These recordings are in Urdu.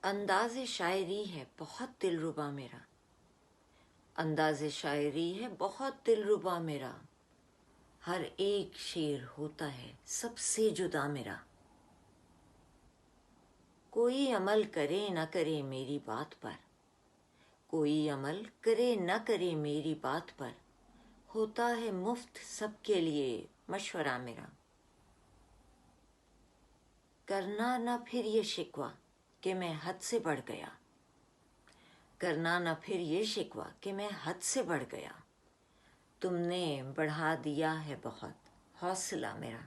انداز شاعری ہے بہت دلربا میرا، انداز شاعری ہے بہت دلربا میرا، ہر ایک شعر ہوتا ہے سب سے جدا میرا۔ کوئی عمل کرے نہ کرے میری بات پر، کوئی عمل کرے نہ کرے میری بات پر، ہوتا ہے مفت سب کے لیے مشورہ میرا۔ کرنا نہ پھر یہ شکوہ کہ میں حد سے بڑھ گیا، کرنا نہ پھر یہ شکوہ کہ میں حد سے بڑھ گیا، تم نے بڑھا دیا ہے بہت حوصلہ میرا۔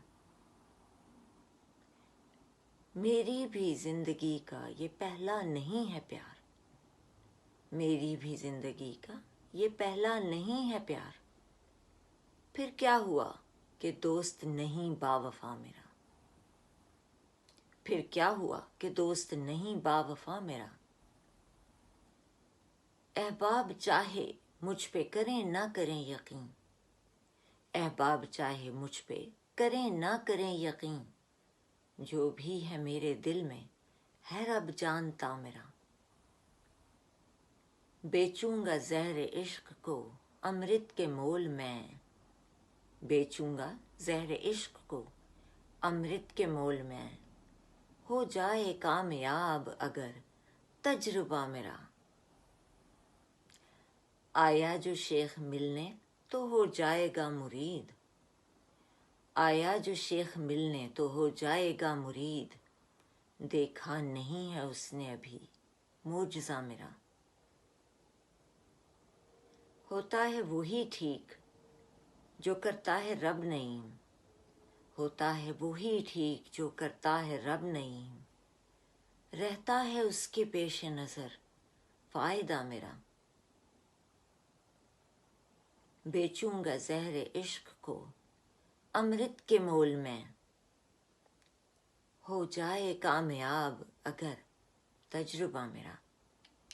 میری بھی زندگی کا یہ پہلا نہیں ہے پیار، میری بھی زندگی کا یہ پہلا نہیں ہے پیار، پھر کیا ہوا کہ دوست نہیں با وفا میرا، پھر کیا ہوا کہ دوست نہیں با وفا میرا۔ احباب چاہے مجھ پہ کریں نہ کریں یقین، احباب چاہے مجھ پہ کریں نہ کریں یقین، جو بھی ہے میرے دل میں ہے رب جانتا میرا۔ بیچوں گا زہر عشق کو امرت کے مول میں، بیچوں گا زہر عشق کو امرت کے مول میں، ہو جائے کامیاب اگر تجربہ میرا۔ آیا جو شیخ ملنے تو ہو جائے گا مرید، آیا جو شیخ ملنے تو ہو جائے گا مرید، دیکھا نہیں ہے اس نے ابھی معجزہ میرا۔ ہوتا ہے وہی ٹھیک جو کرتا ہے رب نعیم، ہوتا ہے وہی ٹھیک جو کرتا ہے رب نعیم، رہتا ہے اس کے پیش نظر فائدہ میرا۔ بیچوں گا زہر عشق کو امرت کے مول میں، ہو جائے کامیاب اگر تجربہ میرا۔